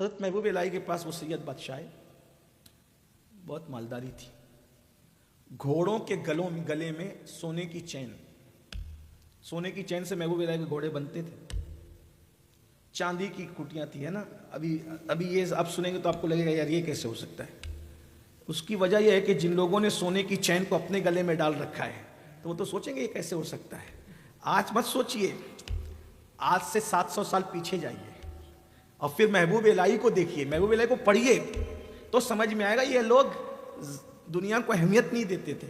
حضرت محبوب الہی کے پاس وہ سید بادشاہ ہے، بہت مالداری تھی، گھوڑوں کے گلے میں سونے کی چین، سونے کی چین سے محبوب الہی کے گھوڑے بنتے تھے، چاندی کی کٹیاں تھی، ہے نا. ابھی یہ آپ سنیں گے تو آپ کو لگے گا یار یہ کیسے ہو سکتا ہے. اس کی وجہ یہ ہے کہ جن لوگوں نے سونے کی چین کو اپنے گلے میں ڈال رکھا ہے تو وہ تو سوچیں گے یہ کیسے ہو سکتا ہے. آج مت سوچئے، آج سے 700 سال پیچھے جائیے اور پھر محبوب الہی کو دیکھیے، محبوب الہی کو پڑھیے تو سمجھ میں آئے گا یہ لوگ دنیا کو اہمیت نہیں دیتے تھے.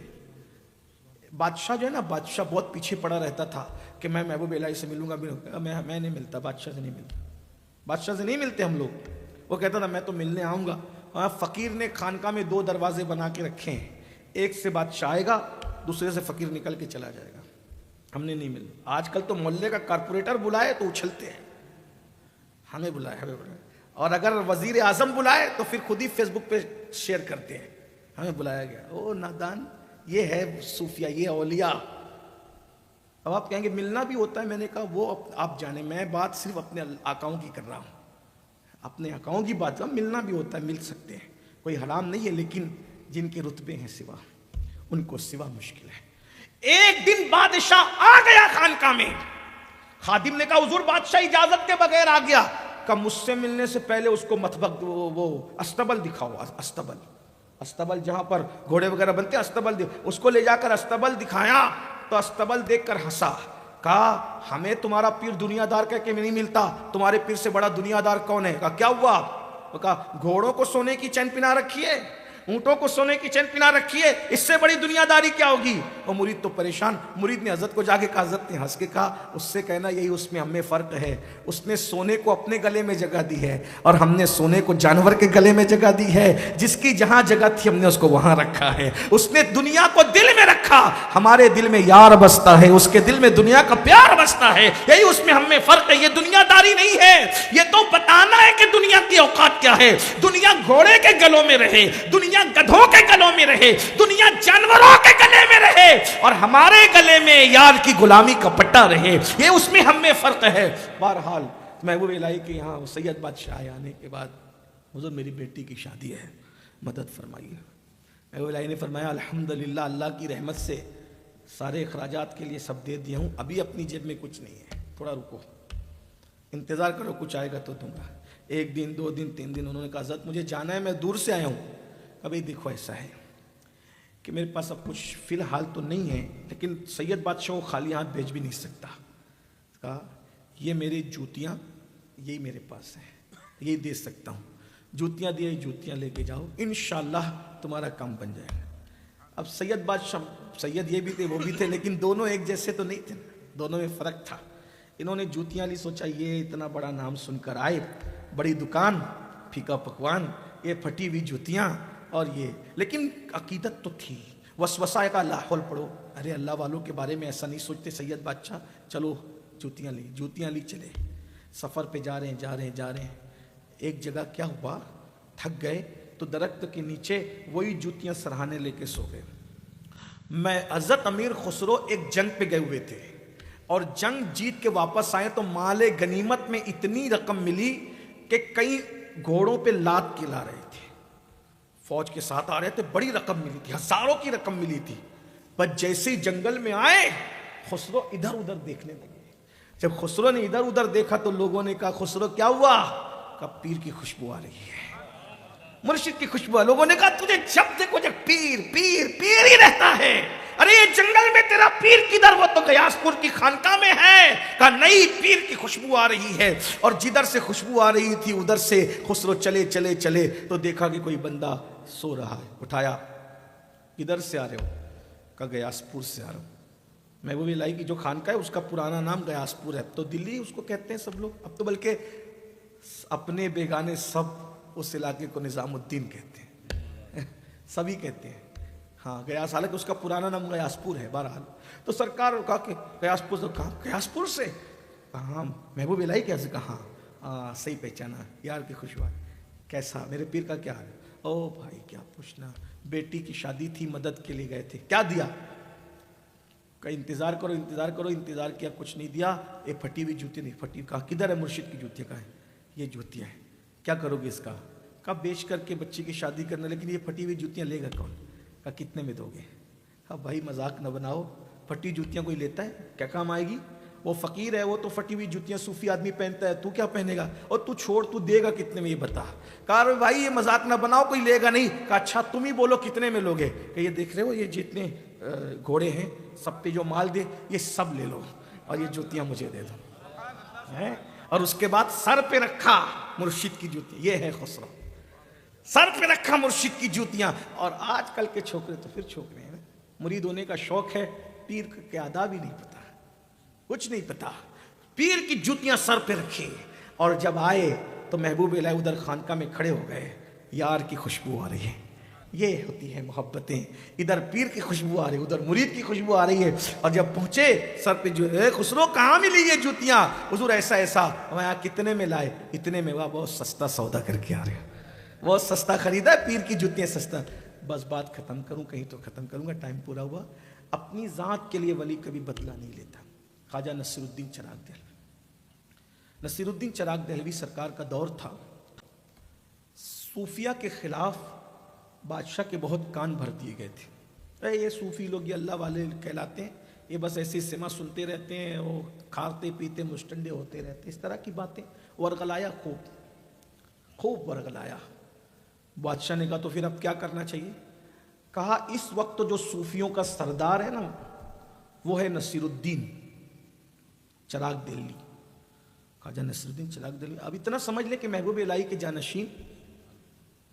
بادشاہ جو ہے نا، بادشاہ بہت پیچھے پڑا رہتا تھا کہ میں محبوب الہی سے ملوں گا، میں نہیں ملتا، بادشاہ سے نہیں ملتا، بادشاہ سے نہیں ملتے ہم لوگ. وہ کہتا تھا میں تو ملنے آؤں گا. فقیر نے خانقاہ میں 2 دروازے بنا کے رکھے ہیں، ایک سے بادشاہ آئے گا، دوسرے سے فقیر نکل کے چلا جائے گا. ہم نے نہیں ملنا. آج کل تو محلے کا کارپوریٹر بلائے تو اچھلتے ہیں، ہمیں بلائے، اور اگر وزیر اعظم بلائے تو پھر خود ہی فیس بک پہ شیئر کرتے ہیں ہمیں بلایا گیا. او نادان، یہ ہے صوفیہ، یہ اولیاء. اب آپ کہیں گے ملنا بھی ہوتا ہے. میں نے کہا وہ آپ جانیں، میں بات صرف اپنے آقاؤں کی کر رہا ہوں، اپنے آقاؤں کی بات. ملنا بھی ہوتا ہے، مل سکتے ہیں، کوئی حرام نہیں ہے، لیکن جن کے رتبے ہیں سوا، ان کو سوا مشکل ہے. ایک دن بادشاہ آ گیا خانقاہ میں، خادم نے کہا حضور بادشاہ اجازت کے بغیر آ گیا. کہ مجھ سے ملنے سے پہلے اس کو مطبخ وہ استبل دکھاؤ. استبل جہاں پر گھوڑے وغیرہ بنتے ہیں، استبل اس کو لے جا کر استبل دکھایا تو استبل دیکھ کر ہنسا. کہا ہمیں تمہارا پیر دنیا دار کہہ کے نہیں ملتا، تمہارے پیر سے بڑا دنیا دار کون ہے؟ کہا کیا ہوا؟ کہا گھوڑوں کو سونے کی چین پہنا رکھی ہے، اونٹوں کو سونے کی چین پہنا رکھی ہے، اس سے بڑی دنیا داری کیا ہوگی؟ اور مرید تو پریشان. مرید نے حضرت کو جا کے کہا، حضرت نے ہنس کے کہا اس سے کہنا یہی اس میں ہمیں فرق ہے، اس نے سونے کو اپنے گلے میں جگہ دی ہے اور ہم نے سونے کو جانور کے گلے میں جگہ دی ہے. جس کی جہاں جگہ تھی ہم نے اس کو وہاں رکھا ہے. اس نے دنیا کو دل میں رکھا، ہمارے دل میں یار بستا ہے، اس کے دل میں دنیا کا پیار بستا ہے. یہی اس میں ہم میں فرق ہے. یہ دنیا داری نہیں ہے، یہ تو بتانا ہے کہ دنیا کی اوقات کیا ہے. دنیا گھوڑے کے گلوں میں رہے، دنیا گدھوں کے گلوں میں رہے، دنیا جانوروں کے گلے میں رہے، اور ہمارے گلے میں یار کی غلامی کا پٹا رہے. یہ اس میں ہم میں فرق ہے. بہرحال محبوب الہی کے یہاں سید بادشاہ آنے کے بعد، حضور میری بیٹی کی شادی ہے، مدد فرمائیے. محبوب الہی نے فرمایا الحمدللہ، اللہ کی رحمت سے سارے اخراجات کے لیے سب دے دیا ہوں، ابھی اپنی جیب میں کچھ نہیں ہے، تھوڑا رکو، انتظار کرو، کچھ آئے گا تو دوں گا. 1 دن 2 دن 3 دن. انہوں نے کہا حضرت مجھے جانا ہے، میں دور سے آیا ہوں. ابھی دیکھو ایسا ہے کہ میرے پاس اب کچھ فی الحال تو نہیں ہے، لیکن سید بادشاہ کو خالی ہاتھ بھیج بھی نہیں سکتا. کہا یہ میری جوتیاں، یہی میرے پاس ہیں، یہی دے سکتا ہوں. جوتیاں دیے، جوتیاں لے کے جاؤ، انشاءاللہ تمہارا کام بن جائے گا. اب سید بادشاہ، سید یہ بھی تھے وہ بھی تھے، لیکن دونوں ایک جیسے تو نہیں تھے، دونوں میں فرق تھا. انہوں نے جوتیاں لی، سوچا یہ اتنا بڑا نام سن کر آئے، بڑی دکان، پھیکا پکوان، یہ پھٹی ہوئی جوتیاں اور یہ. لیکن عقیدت تو تھی. وسوسہ کا لا حول پڑھو، ارے اللہ والوں کے بارے میں ایسا نہیں سوچتے سید بادشاہ. چلو جوتیاں لی چلے. سفر پہ جا رہے ہیں. ایک جگہ کیا ہوا، تھک گئے تو درخت کے نیچے وہی جوتیاں سرہانے لے کے سو گئے. میں حضرت امیر خسرو ایک جنگ پہ گئے ہوئے تھے اور جنگ جیت کے واپس آئے تو مال غنیمت میں اتنی رقم ملی کہ کئی گھوڑوں پہ لاد کے لا رہے تھے، فوج کے ساتھ آ رہے تھے. بڑی رقم ملی تھی، ہزاروں کی رقم ملی تھی. بس جیسے ہی جنگل میں آئے خسرو ادھر ادھر دیکھنے لگے. جب خسرو نے ادھر ادھر دیکھا تو لوگوں نے کہا خسرو کیا ہوا؟ کہا پیر کی خوشبو آ رہی ہے، مرشد کی خوشبو. لوگوں نے کہا تجھے جب دیکھو جب پیر پیر پیر ہی رہتا ہے. ارے یہ جنگل میں تیرا پیر کدھر؟ وہ تو گیاس پور کی خانقاہ میں ہے. کہا نہیں، پیر کی خوشبو آ رہی ہے. اور جدھر سے خوشبو آ رہی تھی ادھر سے خسرو چلے تو دیکھا کہ کوئی بندہ سو رہا ہے. اٹھایا، کدھر سے آ رہے ہو؟ کہا گیاس پور سے آ رہا ہوں. محبوب الہی کی جو خانقاہ ہے اس کا پرانا نام گیاس پور ہے. تو دلی اس کو کہتے ہیں سب لوگ، اب تو بلکہ اپنے بیگانے سب اس علاقے کو نظام الدین کہتے ہیں، سبھی کہتے ہیں. ہاں گیاس، حالانکہ اس کا پرانا نام گیاس پور ہے. بہرحال تو سرکار کہا کہ گیاس پور سے. کہا گیاس پور سے؟ کہا محبوب الہی کیسے؟ کہا ہاں صحیح پہچانا، یار کی خوشبو. کیسا؟ میرے پیر کا کیا ہے؟ او بھائی کیا پوچھنا، بیٹی کی شادی تھی، مدد کے لیے گئے تھے. کیا دیا؟ کہ انتظار کرو. انتظار کیا، کچھ نہیں دیا. یہ پھٹی ہوئی جوتی نہیں پھٹی. کہا کدھر ہے مرشد کی جوتیاں؟ کہا یہ جوتیاں ہیں. کیا کرو گے اس کا؟ کہا بیچ کر کے بچی کی شادی کرنا، لیکن یہ پھٹی ہوئی جوتیاں لے گا کون؟ کہا کتنے میں دو گے؟ کہا بھائی مذاق نہ بناؤ، پھٹی جوتیاں کوئی لیتا ہے؟ کیا کام آئے گی؟ وہ فقیر ہے، وہ تو پھٹی ہوئی جوتیاں صوفی آدمی پہنتا ہے، تو کیا پہنے گا؟ اور تو چھوڑ، تو دے گا کتنے میں یہ بتا؟ کہا بھائی یہ مذاق نہ بناؤ، کوئی لے گا نہیں۔ کہا اچھا تم ہی بولو کتنے میں لوگے؟ کہ یہ دیکھ رہے ہو یہ جتنے گھوڑے ہیں سب پہ جو مال دے یہ سب لے لو اور یہ جوتیاں مجھے دے دو۔ اور اس کے بعد سر پہ رکھا مرشد کی جوتی، یہ ہے خسرو، سر پہ رکھا مرشد کی جوتیاں۔ اور آج کل کے چھوکرے تو پھر چھوکرے ہیں، مرید ہونے کا شوق ہے، پیر کے آداب ہی نہیں پتا، کچھ نہیں پتا، پیر کی جوتیاں سر پہ رکھی۔ اور جب آئے تو محبوب الہی ادھر خانقاہ میں کھڑے ہو گئے، یار کی خوشبو آ رہی ہے، یہ ہوتی ہے محبتیں، ادھر پیر کی خوشبو آ رہی ہے، ادھر مرید کی خوشبو آ رہی ہے۔ اور جب پہنچے سر پہ جو ہے، خسرو کہاں ملی یہ جوتیاں؟ حضور ایسا ایسا۔ میں کتنے میں لائے؟ اتنے میں۔ واہ بہت سستا سودا کر کے آ رہے ہیں، بہت سستا خریدا ہے پیر کی جوتیاں، سستا۔ بس بات ختم کروں، کہیں تو ختم کروں گا، ٹائم پورا ہوا۔ اپنی ذات کے لیے ولی کبھی بدلہ نہیں لیتا۔ خواجہ نصیر الدین چراغ دہلوی، نصیر الدین چراغ دہلوی سرکار کا دور تھا، صوفیہ کے خلاف بادشاہ کے بہت کان بھر دیے گئے تھے۔ یہ صوفی لوگ، یہ اللہ والے کہلاتے ہیں، یہ بس ایسی سما سنتے رہتے ہیں، وہ کھاتے پیتے مشٹنڈے ہوتے رہتے ہیں، اس طرح کی باتیں ورغلایا، خوب ورغلایا۔ بادشاہ نے کہا تو پھر اب کیا کرنا چاہیے؟ کہا اس وقت جو صوفیوں کا سردار ہے نا، وہ ہے نصیر الدین چراغ دہلوی۔ خواجہ نصیر الدین چراغ دہلوی، اب اتنا سمجھ لے کہ محبوب الہی کے جانشین،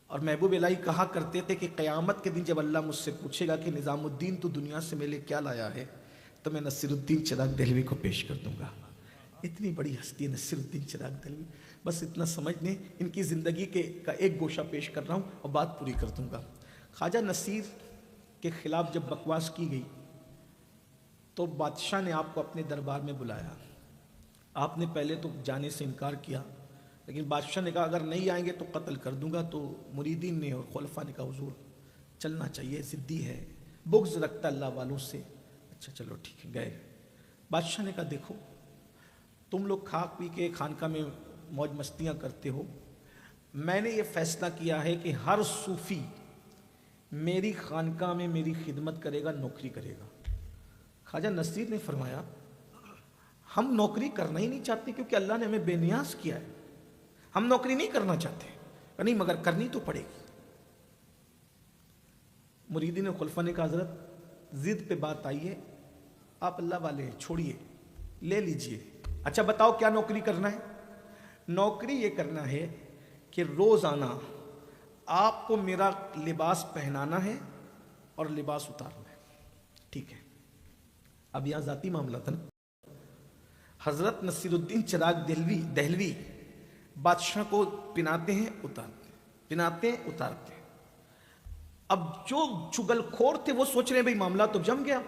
اور محبوب الہی کہا کرتے تھے کہ قیامت کے دن جب اللہ مجھ سے پوچھے گا کہ نظام الدین تو دنیا سے میرے کیا لایا ہے، تو میں نصیر الدین چراغ دہلوی کو پیش کر دوں گا۔ اتنی بڑی ہستی ہے نصیر الدین چراغ دہلوی۔ بس اتنا سمجھ لیں، ان کی زندگی کا ایک گوشہ پیش کر رہا ہوں اور بات پوری کر دوں گا۔ خواجہ نصیر کے خلاف جب بکواس کی گئی تو بادشاہ نے آپ کو اپنے دربار میں بلایا۔ آپ نے پہلے تو جانے سے انکار کیا، لیکن بادشاہ نے کہا اگر نہیں آئیں گے تو قتل کر دوں گا۔ تو مریدین نے اور خلفاء نے کہا حضور چلنا چاہیے، ضدی ہے، بغض رکھتا اللہ والوں سے۔ اچھا چلو ٹھیک ہے، گئے۔ بادشاہ نے کہا دیکھو تم لوگ کھا پی کے خانقاہ میں موج مستیاں کرتے ہو، میں نے یہ فیصلہ کیا ہے کہ ہر صوفی میری خانقاہ میں میری خدمت کرے گا، نوکری کرے گا۔ خواجہ نصیر نے فرمایا ہم نوکری کرنا ہی نہیں چاہتے، کیونکہ اللہ نے ہمیں بے نیاز کیا ہے، ہم نوکری نہیں کرنا چاہتے۔ نہیں مگر کرنی تو پڑے گی۔ مریدین خلفاء نے کہا حضرت ضد پہ بات آئی ہے، آپ اللہ والے ہیں، چھوڑیے، لے لیجئے۔ اچھا بتاؤ کیا نوکری کرنا ہے؟ نوکری یہ کرنا ہے کہ روزانہ آپ کو میرا لباس پہنانا ہے اور لباس اتارنا ہے۔ ٹھیک ہے، اب یہاں ذاتی معاملہ تھا نا۔ حضرت نصیر الدین چراغ دہلوی بادشاہ کو پناتے ہیں اتارتے ہیں، پناتے ہیں اتارتے ہیں۔ اب جو چگل خور تھے وہ سوچ رہے ہیں بھئی معاملہ تو جم گیا،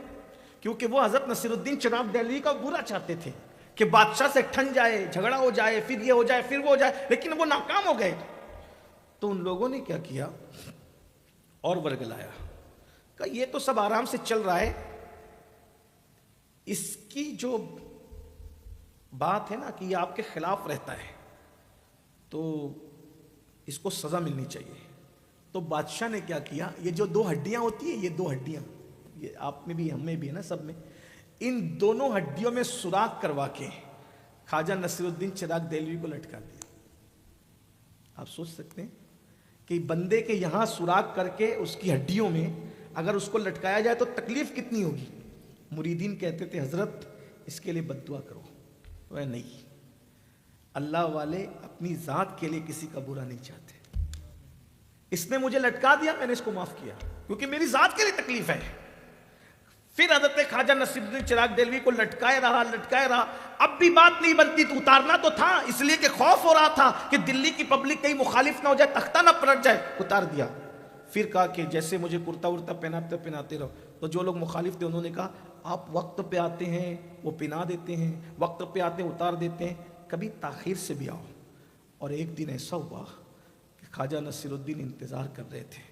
کیونکہ وہ حضرت نصیر الدین چراغ دہلوی کا برا چاہتے تھے کہ بادشاہ سے ٹھن جائے، جھگڑا ہو جائے، پھر یہ ہو جائے، پھر وہ ہو جائے، لیکن وہ ناکام ہو گئے۔ تو ان لوگوں نے کیا کیا اور ورگلایا، کہا یہ تو سب آرام سے چل رہا ہے، اس کی جو بات ہے نا کہ یہ آپ کے خلاف رہتا ہے تو اس کو سزا ملنی چاہیے۔ تو بادشاہ نے کیا کیا، یہ جو دو ہڈیاں ہوتی ہیں، یہ دو ہڈیاں، یہ آپ میں بھی ہم میں بھی ہے نا، سب میں، ان دونوں ہڈیوں میں سوراخ کروا کے خواجہ نصیر الدین چراغ دہلوی کو لٹکا دیا۔ آپ سوچ سکتے ہیں کہ بندے کے یہاں سوراخ کر کے اس کی ہڈیوں میں اگر اس کو لٹکایا جائے تو تکلیف کتنی ہوگی۔ مریدین کہتے تھے حضرت اس کے لیے بد دعا کرو، وہ نہیں، اللہ والے اپنی ذات کے لیے کسی کا برا نہیں چاہتے، اس نے مجھے لٹکا دیا، میں نے اس کو معاف کیا کیونکہ میری ذات کے لیے تکلیف ہے۔ پھر حضرت خواجہ نصیر الدین چراغ دہلوی کو لٹکائے رہا، اب بھی بات نہیں بنتی، تو اتارنا تو تھا، اس لیے کہ خوف ہو رہا تھا کہ دلی کی پبلک کہیں مخالف نہ ہو جائے، تختہ نہ پلٹ جائے، اتار دیا۔ پھر کہا کہ جیسے مجھے کرتا ورتا پہناتے رہو۔ تو جو لوگ مخالف تھے انہوں نے کہا آپ وقت پہ آتے ہیں وہ پہنا دیتے ہیں، وقت پہ آتے ہیں اتار دیتے ہیں، کبھی تاخیر سے بھی آؤ۔ اور ایک دن ایسا ہوا کہ خواجہ نصیر الدین انتظار کر رہے تھے،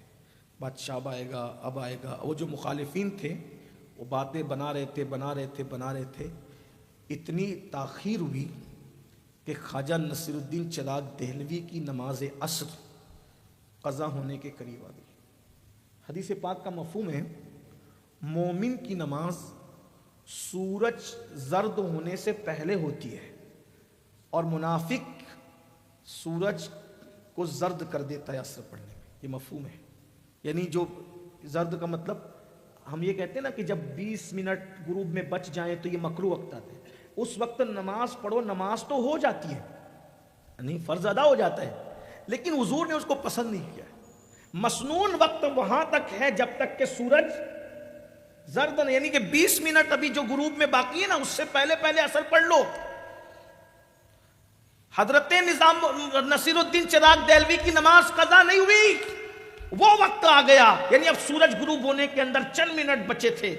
بادشاہ اب آئے گا اب آئے گا۔ وہ جو مخالفین تھے وہ باتیں بنا رہے تھے، اتنی تاخیر ہوئی کہ خواجہ نصیر الدین چراغ دہلوی کی نماز عصر قضا ہونے کے قریب آ گئی۔ حدیث پاک کا مفہوم ہے مومن کی نماز سورج زرد ہونے سے پہلے ہوتی ہے اور منافق سورج کو زرد کر دیتا ہے عصر پڑھنے میں، یہ مفہوم ہے۔ یعنی جو زرد کا مطلب ہم یہ کہتے ہیں نا کہ جب 20 منٹ غروب میں بچ جائیں تو یہ مکروہ وقت آتے ہیں، اس وقت نماز پڑھو، نماز تو ہو جاتی ہے، یعنی فرض ادا ہو جاتا ہے، لیکن حضور نے اس کو پسند نہیں کیا۔ مسنون وقت وہاں تک ہے جب تک کہ سورج زرد، یعنی کہ 20 منٹ ابھی جو غروب میں باقی ہے نا، اس سے پہلے پہلے عصر پڑھ لو۔ حضرت نظام نصیر الدین چراغ دہلوی کی نماز قضا نہیں ہوئی، وہ وقت آ گیا، یعنی اب سورج غروب ہونے کے اندر چند منٹ بچے تھے،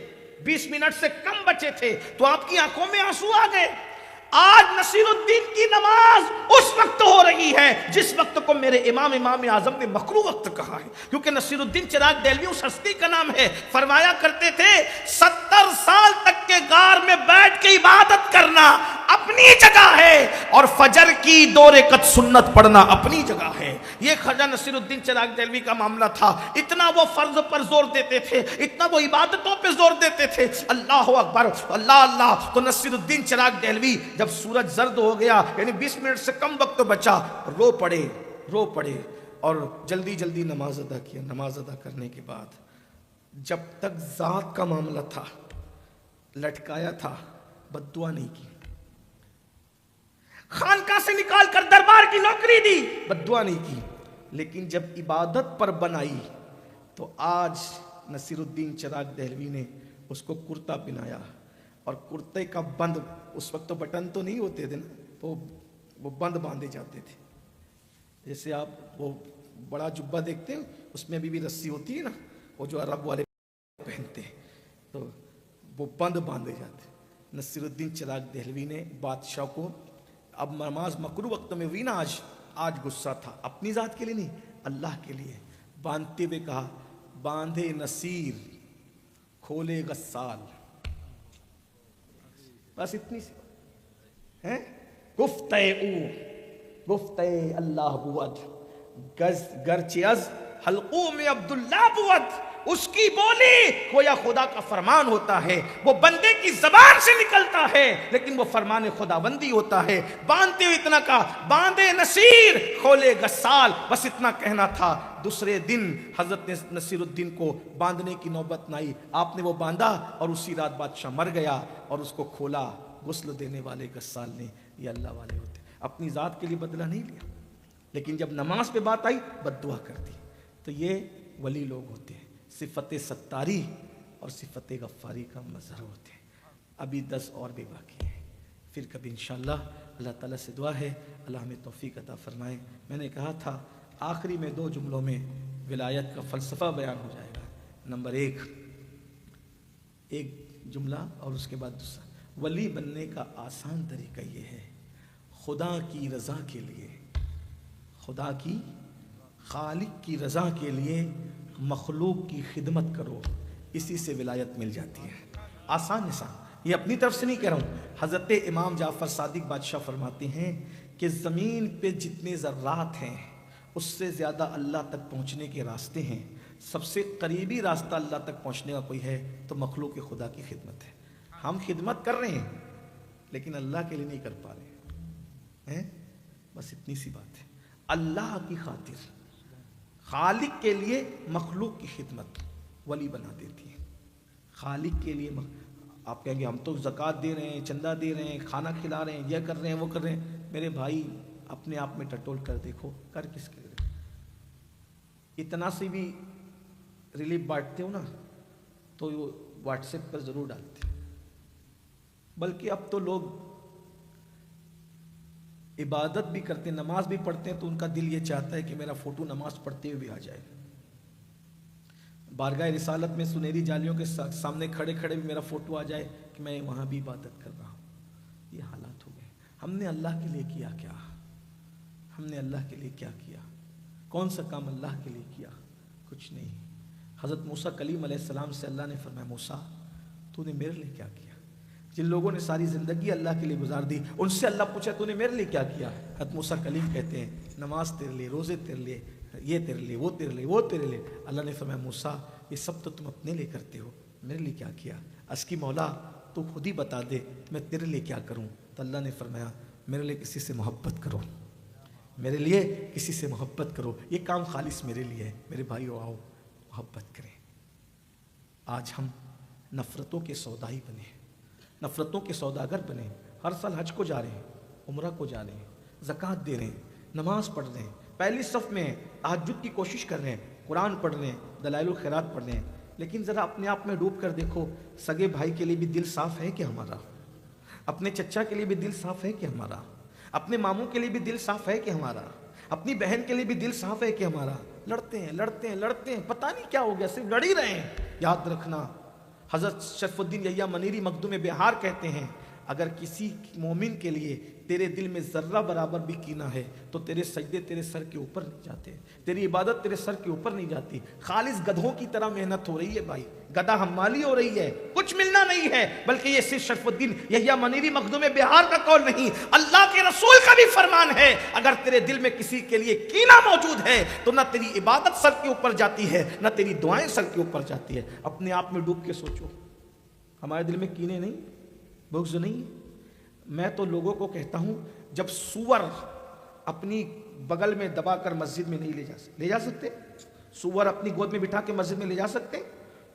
20 منٹ سے کم بچے تھے، تو آپ کی آنکھوں میں آنسو آ گئے۔ آج نصیر الدین کی نماز اس وقت ہو رہی ہے جس وقت کو میرے امام اعظم نے مکروہ وقت کہا ہے، کیونکہ نصیر الدین چراغ دہلوی اس ہستی کا نام ہے۔ فرمایا کرتے تھے 70 سال تک کے غار میں بیٹھ کے عبادت کرنا اپنی جگہ ہے اور فجر کی 2 رکعت سنت پڑھنا اپنی جگہ ہے۔ یہ خواجہ نصیر الدین چراغ دہلوی کا معاملہ تھا۔ اتنا وہ فرض پر زور دیتے تھے، اتنا وہ عبادتوں پہ زور دیتے تھے، اللہ اکبر، اللہ اللہ۔ تو نصیر الدین چراغ دہلوی جب سورج زرد ہو گیا، یعنی 20 منٹ سے کم وقت بچا، رو پڑے اور جلدی جلدی نماز ادا کیا۔ نماز ادا کرنے کے بعد جب تک ذات کا معاملہ تھا، لٹکایا تھا، بد دعا نہیں کی۔ خانقاہ سے نکال کر دربار کی نوکری دی، بد دعا نہیں کی، لیکن جب عبادت پر بنائی تو آج نصیر الدین چراغ دہلوی نے اس کو کرتا پہنایا، اور کرتے کا بند، اس وقت تو بٹن تو نہیں ہوتے تھے نا، تو وہ بند باندھے جاتے تھے۔ جیسے آپ وہ بڑا جبہ دیکھتے ہیں، اس میں بھی رسی ہوتی ہے نا، وہ جو عرب والے پہنتے ہیں، تو وہ بند باندھے جاتے۔ نصیر الدین چراغ دہلوی نے بادشاہ کو، اب نماز مکروہ وقت میں ہوئی نا، آج غصہ تھا، اپنی ذات کے لیے نہیں، اللہ کے لیے، باندھتے ہوئے کہا باندھے نصیر کھولے غسال، بس اتنی سی ہیں۔ گفتہ اللہ بود گرچہ از حلقوم عبداللہ بود، اس کی بولی گویا خدا کا فرمان ہوتا ہے، وہ بندے کی زبان سے نکلتا ہے لیکن وہ فرمان خداوندی ہوتا ہے۔ باندھتے ہوئے اتنا کہا باندھے نصیر کھولے غسال، بس اتنا کہنا تھا۔ دوسرے دن حضرت نصیر الدین کو باندھنے کی نوبت نہ آئی، آپ نے وہ باندھا اور اسی رات بادشاہ مر گیا اور اس کو کھولا۔ غسل دینے والے غسال نے، یہ اللہ والے ہوتے، اپنی ذات کے لیے بدلہ نہیں لیا، لیکن جب نماز پہ بات آئی بد دعا کر دی۔ تو یہ ولی لوگ ہوتے ہیں، صفت ستاری اور صفت غفاری کا مظہر ہوتے ہیں۔ ابھی 10 اور بھی باقی ہیں، پھر کبھی انشاءاللہ اللہ تعالیٰ سے دعا ہے اللہ ہمیں توفیق عطا فرمائے۔ میں نے کہا تھا آخری میں 2 جملوں میں ولایت کا فلسفہ بیان ہو جائے گا۔ نمبر 1 ایک جملہ اور اس کے بعد دوسرا۔ ولی بننے کا آسان طریقہ یہ ہے، خدا کی رضا کے لیے، خدا کی، خالق کی رضا کے لیے مخلوق کی خدمت کرو، اسی سے ولایت مل جاتی ہے۔ آسان، یہ اپنی طرف سے نہیں کہہ رہا ہوں، حضرت امام جعفر صادق بادشاہ فرماتے ہیں کہ زمین پہ جتنے ذرات ہیں اس سے زیادہ اللہ تک پہنچنے کے راستے ہیں، سب سے قریبی راستہ اللہ تک پہنچنے کا کوئی ہے تو مخلوق خدا کی خدمت ہے۔ ہم خدمت کر رہے ہیں لیکن اللہ کے لیے نہیں کر پا رہے ہیں، بس اتنی سی بات ہے۔ اللہ کی خاطر، خالق کے لیے مخلوق کی خدمت ولی بنا دیتی ہے۔ خالق کے لیے آپ کہیں گے ہم تو زکوٰۃ دے رہے ہیں، چندہ دے رہے ہیں، کھانا کھلا رہے ہیں، یہ کر رہے ہیں، وہ کر رہے ہیں، میرے بھائی اپنے آپ میں ٹٹول کر دیکھو، کر کس کے لیے؟ اتنا سی بھی ریلیف بانٹتے ہو نا تو واٹس ایپ پر ضرور ڈالتے، بلکہ اب تو لوگ عبادت بھی کرتے ہیں، نماز بھی پڑھتے ہیں تو ان کا دل یہ چاہتا ہے کہ میرا فوٹو نماز پڑھتے ہوئے بھی آ جائے، بارگاہ رسالت میں سنہری جالیوں کے سامنے کھڑے کھڑے بھی میرا فوٹو آ جائے کہ میں وہاں بھی عبادت کر رہا ہوں۔ یہ حالات ہو گئے۔ ہم نے اللہ کے لیے کیا کیا؟ ہم نے اللہ کے لیے کیا کیا؟ کون سا کام اللہ کے لیے کیا؟ کچھ نہیں۔ حضرت موسیٰ کلیم علیہ السلام سے اللہ نے فرمایا موسیٰ تو نے میرے لیے کیا کیا؟ جن لوگوں نے ساری زندگی اللہ کے لیے گزار دی، ان سے اللہ پوچھا تو نے میرے لیے کیا کیا؟ حضرت موسیٰ کلیم کہتے ہیں نماز تیرے لیے، روزے تیرے لیے، یہ تیرے لیے، وہ تیرے لیے، وہ تیرے لیے۔ اللہ نے فرمایا موسیٰ یہ سب تو تم اپنے لیے کرتے ہو، میرے لیے کیا کیا؟ اس کی مولا تو خود ہی بتا دے میں تیرے لیے کیا کروں؟ تو اللہ نے فرمایا میرے لیے کسی سے محبت کرو، میرے لیے کسی سے محبت کرو، یہ کام خالص میرے لیے ہے۔ میرے بھائیو آؤ محبت کریں۔ آج ہم نفرتوں کے سودائی بنے ہیں، نفرتوں کے سوداگر بنے ہیں۔ ہر سال حج کو جا رہے ہیں، عمرہ کو جا رہے ہیں، زکوٰۃ دے رہے ہیں، نماز پڑھ رہے ہیں، پہلی صف میں ہیں، تہجد کی کوشش کر رہے ہیں، قرآن پڑھ رہے ہیں، دلائل الخیرات پڑھ رہے ہیں، لیکن ذرا اپنے آپ میں ڈوب کر دیکھو، سگے بھائی کے لیے بھی دل صاف ہے کہ ہمارا؟ اپنے چچا کے لیے بھی دل صاف ہے کہ ہمارا؟ اپنے ماموں کے لیے بھی دل صاف ہے کہ ہمارا؟ اپنی بہن کے لیے بھی دل صاف ہے کہ ہمارا؟ لڑتے ہیں لڑتے ہیں لڑتے ہیں، پتہ نہیں کیا ہو گیا، صرف لڑ ہی رہے ہیں۔ یاد رکھنا حضرت شرف الدین یحییٰ منیری مخدوم بہار کہتے ہیں اگر کسی مومن کے لیے تیرے دل میں ذرہ برابر بھی کینہ ہے تو تیرے سجدے تیرے سر کے اوپر نہیں جاتے، تیری عبادت تیرے سر کے اوپر نہیں جاتی۔ خالص گدھوں کی طرح محنت ہو رہی ہے بھائی، گدھا حمالی ہو رہی ہے، کچھ ملنا نہیں ہے، بلکہ یہ صرف شرف الدین یحییٰ منیری مخدوم بہار کا قول نہیں، اللہ کے رسول کا بھی فرمان ہے۔ اگر تیرے دل میں کسی کے لیے کینہ موجود ہے تو نہ تیری عبادت سر کے اوپر جاتی ہے، نہ تیری دعائیں سر کے اوپر جاتی ہے۔ اپنے آپ میں ڈوب کے سوچو، ہمارے دل میں کینے نہیں، بغض نہیں۔ میں تو لوگوں کو کہتا ہوں جب سور اپنی بغل میں دبا کر مسجد میں نہیں لے جا سکتے، سور اپنی گود میں بٹھا کے مسجد میں لے جا سکتے،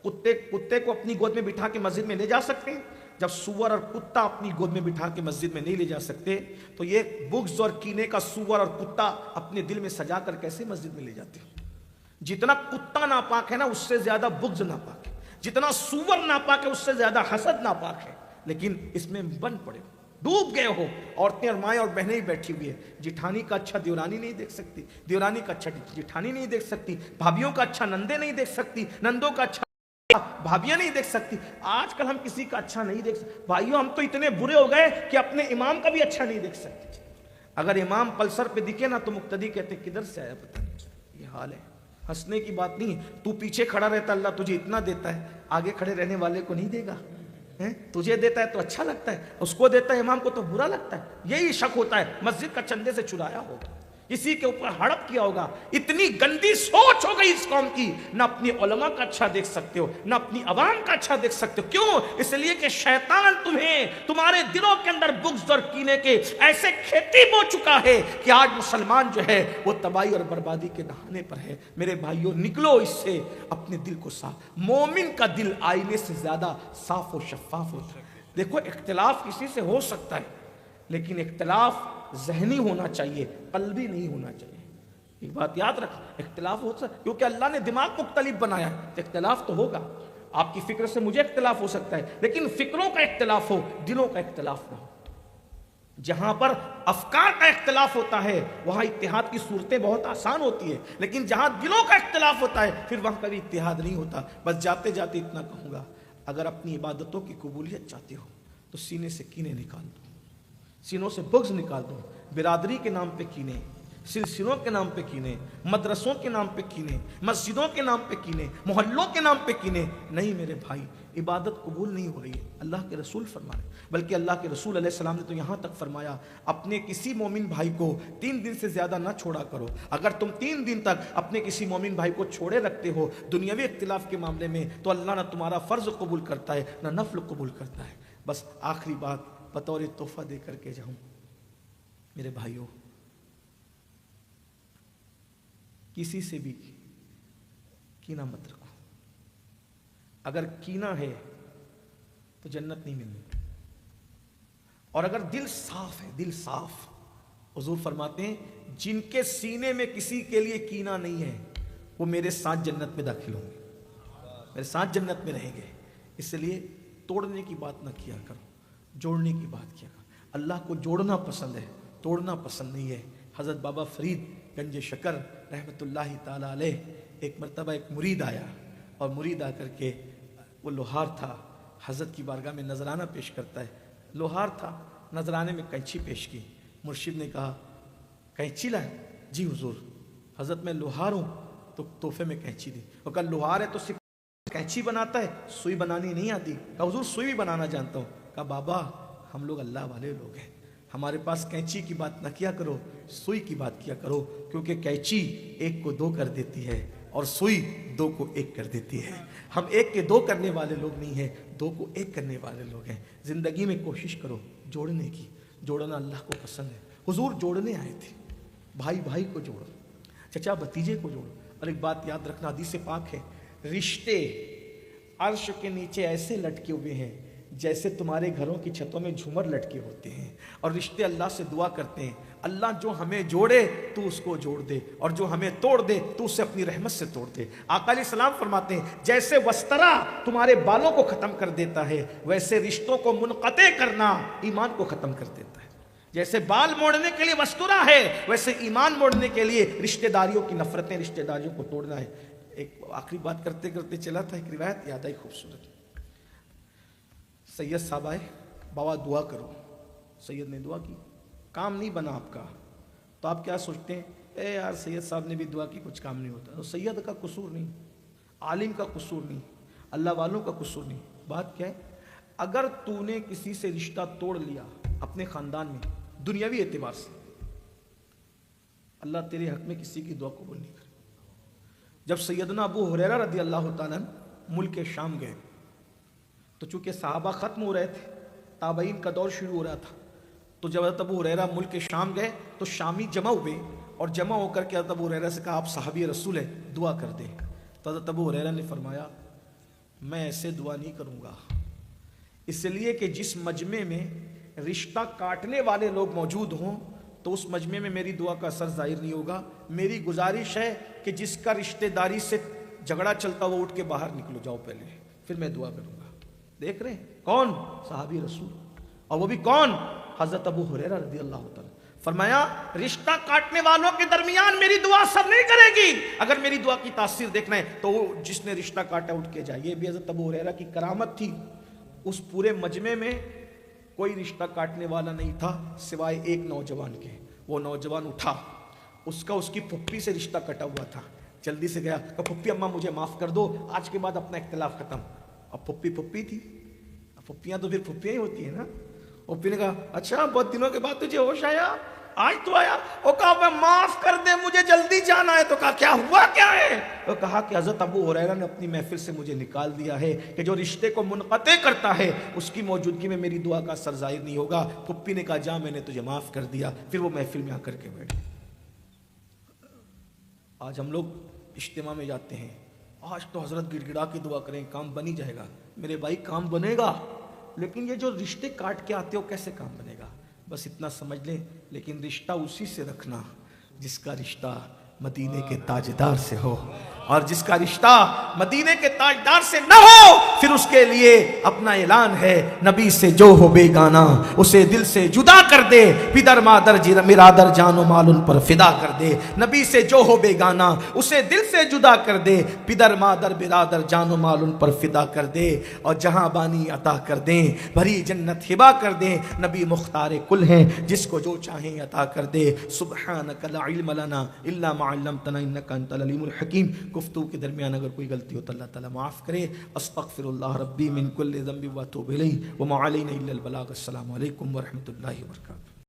کتے کو اپنی گود میں بٹھا کے مسجد میں لے جا سکتے ہیں، جب سور اور کتا اپنی گود میں بٹھا کے مسجد میں نہیں لے جا سکتے تو یہ بغض اور کینے کا سور اور کتا اپنے دل میں سجا کر کیسے مسجد میں لے جاتے ہیں؟ جتنا کتا ناپاک ہے نا اس سے زیادہ بغض ناپاک ہے، جتنا سور ناپاک ہے اس سے زیادہ حسد ناپاک ہے، لیکن اس میں بن پڑے ہو، ڈوب گئے ہو۔ عورتیں اور مائیں اور بہنیں ہی بیٹھی ہوئی ہیں، جٹھانی کا اچھا دیورانی نہیں دیکھ سکتی، دیورانی کا اچھا جٹھانی نہیں دیکھ سکتی، بھابھیوں کا اچھا نندے نہیں دیکھ سکتی، نندوں کا اچھا بھابیاں نہیں دیکھ سکتی۔ آج کل ہم کسی کا اچھا نہیں دیکھ سکتے بھائیوں، ہم تو اتنے برے ہو گئے کہ اپنے امام کا بھی اچھا نہیں دیکھ سکتے۔ اگر امام پلسر پہ دکھے نا تو مقتدی کہتے کدھر سے آیا پتہ نہیں۔ یہ حال ہے، ہنسنے کی بات نہیں، تو پیچھے کھڑا رہتا اللہ تجھے اتنا دیتا ہے، آگے کھڑے رہنے والے کو نہیں دے گا۔ تجھے دیتا ہے تو اچھا لگتا ہے، اس کو دیتا ہے امام کو تو برا لگتا ہے۔ یہی شک ہوتا ہے، مسجد کا چندے سے چرایا ہوگا، کسی کے اوپر ہڑپ کیا ہوگا۔ اتنی گندی سوچ ہو گئی اس قوم کی، نہ اپنی علماء کا اچھا دیکھ سکتے ہو، نہ اپنی عوام کا اچھا دیکھ سکتے ہو۔ کیوں؟ اس لیے کہ شیطان تمہیں تمہارے دلوں کے اندر بغض اور کینے کے ایسے کھیتی بو چکا ہے کہ آج مسلمان جو ہے وہ تباہی اور بربادی کے دہانے پر ہے۔ میرے بھائیوں نکلو اس سے، اپنے دل کو صاف۔ مومن کا دل آئینے سے زیادہ صاف و شفاف ہوتا ہے۔ دیکھو اختلاف کسی سے ہو سکتا ہے لیکن اختلاف ذہنی ہونا چاہیے، قلبی نہیں ہونا چاہیے۔ ایک بات یاد رکھ، اختلاف ہو سکتا ہے کیونکہ اللہ نے دماغ مختلف بنایا ہے، تو اختلاف تو ہوگا۔ آپ کی فکر سے مجھے اختلاف ہو سکتا ہے لیکن فکروں کا اختلاف ہو، دلوں کا اختلاف نہ ہو۔ جہاں پر افکار کا اختلاف ہوتا ہے وہاں اتحاد کی صورتیں بہت آسان ہوتی ہے، لیکن جہاں دلوں کا اختلاف ہوتا ہے پھر وہاں کبھی اتحاد نہیں ہوتا۔ بس جاتے جاتے اتنا کہوں گا، اگر اپنی عبادتوں کی قبولیت چاہتے ہو تو سینے سے کینے نکال دو، سینوں سے بغض نکال دو۔ برادری کے نام پہ کینے، سلسلوں کے نام پہ کینے، مدرسوں کے نام پہ کینے، مسجدوں کے نام پہ کینے، محلوں کے نام پہ کینے نہیں میرے بھائی، عبادت قبول نہیں ہو رہی ہے۔ اللہ کے رسول فرمائے، بلکہ اللہ کے رسول علیہ السلام نے تو یہاں تک فرمایا اپنے کسی مومن بھائی کو 3 دن سے زیادہ نہ چھوڑا کرو۔ اگر تم 3 دن تک اپنے کسی مومن بھائی کو چھوڑے رکھتے ہو دنیاوی اختلاف کے معاملے میں تو اللہ نہ تمہارا فرض قبول کرتا ہے نہ نفل قبول کرتا ہے۔ بس آخری بات بطور تحفہ دے کر کے جاؤں، میرے بھائیوں کسی سے بھی کینہ مت رکھو۔ اگر کینہ ہے تو جنت نہیں ملنی، اور اگر دل صاف ہے، دل صاف، حضور فرماتے ہیں جن کے سینے میں کسی کے لیے کینہ نہیں ہے وہ میرے ساتھ جنت میں داخل ہوں گے، میرے ساتھ جنت میں رہیں گے۔ اس لیے توڑنے کی بات نہ کیا کرو، جوڑنے کی بات کیا کرو۔ اللہ کو جوڑنا پسند ہے، توڑنا پسند نہیں ہے۔ حضرت بابا فرید گنج شکر رحمۃ اللہ تعالیٰ علیہ ایک مرتبہ ایک مرید آیا، اور مرید آ کر کے وہ لوہار تھا، حضرت کی بارگاہ میں نذرانہ پیش کرتا ہے۔ لوہار تھا، نذرانے میں کینچی پیش کی۔ مرشد نے کہا کینچی لائے؟ جی حضور۔ حضرت میں لوہار ہوں تو تحفے میں کینچی دی۔ وہ کہا لوہار ہے تو صرف کینچی بناتا ہے، سوئی بنانی نہیں آتی؟ کہا حضور سوئی بھی بنانا جانتا ہوں۔ کہا بابا ہم لوگ اللہ والے لوگ ہیں، ہمارے پاس کینچی کی بات نہ کیا کرو، سوئی کی بات کیا کرو، کیونکہ کینچی ایک کو دو کر دیتی ہے اور سوئی دو کو ایک کر دیتی ہے۔ ہم ایک کے دو کرنے والے لوگ نہیں ہیں، دو کو ایک کرنے والے لوگ ہیں۔ زندگی میں کوشش کرو جوڑنے کی، جوڑنا اللہ کو پسند ہے۔ حضور جوڑنے آئے تھے، بھائی بھائی کو جوڑو، چچا بھتیجے کو جوڑو۔ اور ایک بات یاد رکھنا، حدیث پاک ہے، رشتے عرش کے نیچے ایسے لٹکے ہوئے ہیں جیسے تمہارے گھروں کی چھتوں میں جھومر لٹکے ہوتے ہیں، اور رشتے اللہ سے دعا کرتے ہیں اللہ جو ہمیں جوڑے تو اس کو جوڑ دے، اور جو ہمیں توڑ دے تو اسے اپنی رحمت سے توڑ دے۔ آقا علیہ السلام فرماتے ہیں جیسے وسترا تمہارے بالوں کو ختم کر دیتا ہے، ویسے رشتوں کو منقطع کرنا ایمان کو ختم کر دیتا ہے۔ جیسے بال موڑنے کے لیے وسترا ہے، ویسے ایمان موڑنے کے لیے رشتہ داریوں کی نفرتیں، رشتہ داریوں کو توڑنا ہے۔ ایک آخری بات کرتے کرتے چلا تھا، ایک روایت یاد آئی خوبصورت۔ سید صاحب آئے، بابا دعا کرو۔ سید نے دعا کی، کام نہیں بنا آپ کا، تو آپ کیا سوچتے ہیں اے یار سید صاحب نے بھی دعا کی کچھ کام نہیں ہوتا۔ تو سید کا قصور نہیں، عالم کا قصور نہیں، اللہ والوں کا قصور نہیں۔ بات کیا ہے، اگر تو نے کسی سے رشتہ توڑ لیا اپنے خاندان میں دنیاوی اعتبار سے، اللہ تیرے حق میں کسی کی دعا قبول نہیں کرے۔ جب سیدنا ابو ہریرہ رضی اللہ تعالیٰ ملک شام گئے تو چونکہ صحابہ ختم ہو رہے تھے، تابعین کا دور شروع ہو رہا تھا، تو جب حضرت ابو ہریرہ ملک شام گئے تو شامی جمع ہوئے، اور جمع ہو کر کے حضرت ابو ہریرہ سے کہا آپ صحابی رسول ہیں، دعا کر دیں۔ تو حضرت ابو ہریرہ نے فرمایا میں ایسے دعا نہیں کروں گا، اس لیے کہ جس مجمع میں رشتہ کاٹنے والے لوگ موجود ہوں تو اس مجمع میں میری دعا کا اثر ظاہر نہیں ہوگا۔ میری گزارش ہے کہ جس کا رشتہ داری سے جھگڑا چلتا وہ اٹھ کے باہر نکلو جاؤ پہلے، پھر میں دعا کروں گا۔ دیکھ رہے ہیں کون؟ صحابی رسول، اور وہ بھی کون؟ حضرت ابو ہریرہ رضی اللہ تعالیٰ۔ فرمایا رشتہ کاٹنے والوں کے درمیان میری دعا اثر نہیں کرے گی۔ اگر میری دعا کی تاثیر دیکھنا ہے تو وہ جس نے رشتہ کاٹا اٹھ کے جائے۔ یہ بھی حضرت ابو ہریرہ کی کرامت تھی، اس پورے مجمع میں کوئی رشتہ کاٹنے والا نہیں تھا سوائے ایک نوجوان کے۔ وہ نوجوان اٹھا، اس کا اس کی پھپھی سے رشتہ کٹا ہوا تھا، جلدی سے گیا کہ پھپھی اماں مجھے معاف کر دو، آج کے بعد اپنا اختلاف ختم۔ اب پھپھی تھی، پھپھیاں تو پھر پھپھیاں ہی ہوتی ہیں نا۔ پھپھی نے کہا اچھا بہت دنوں کے بعد تجھے ہوش آیا، آج تو آیا؟ وہ کہا میں معاف کر دے مجھے جلدی جانا ہے۔ تو کہا کیا ہوا کیا ہے؟ وہ کہا کہ حضرت ابو ہریرہ نے اپنی محفل سے مجھے نکال دیا ہے کہ جو رشتے کو منقطع کرتا ہے اس کی موجودگی میں میری دعا کا اثر ظاہر نہیں ہوگا۔ پھپھی نے کہا جا میں نے تجھے معاف کر دیا، پھر وہ محفل میں آ کر کے بیٹھے۔ آج ہم لوگ اجتماع میں جاتے ہیں، آج تو حضرت گڑ گڑا کے دعا کریں کام بن ہی جائے گا۔ میرے بھائی کام بنے گا، لیکن یہ جو رشتے کاٹ کے آتے ہو کیسے کام بنے گا؟ بس اتنا سمجھ لیں، لیکن رشتہ اسی سے رکھنا جس کا رشتہ مدینے کے تاجدار سے ہو، اور جس کا رشتہ مدینے کے تاجدار سے نہ ہو پھر اس کے لیے اپنا اعلان ہے نبی سے جو ہو بیگانہ اسے دل سے جدا کر دے، پدر مادر برادر جان و مال ان پر فدا کر دے۔ نبی سے جو ہو بیگانہ اسے دل سے جدا کر دے، پدر مادر برادر جان و مال ان پر فدا کر دے، اور جہاں بانی عطا کر دیں، بھری جنت ہبا کر دیں۔ نبی مختار کل ہیں، جس کو جو چاہیں عطا کر دے۔ سبحانک لا علم لنا الا ما علمتنا انک انت العلیم الحکیم۔ گفتگو کے درمیان اگر کوئی غلطی ہو تو اللہ تعالیٰ معاف کرے۔ استغفر اللہ ربی من کل ذنب واتوب الیہ وما علینا الا البلاغ۔ السلام علیکم ورحمۃ اللہ وبرکاتہ۔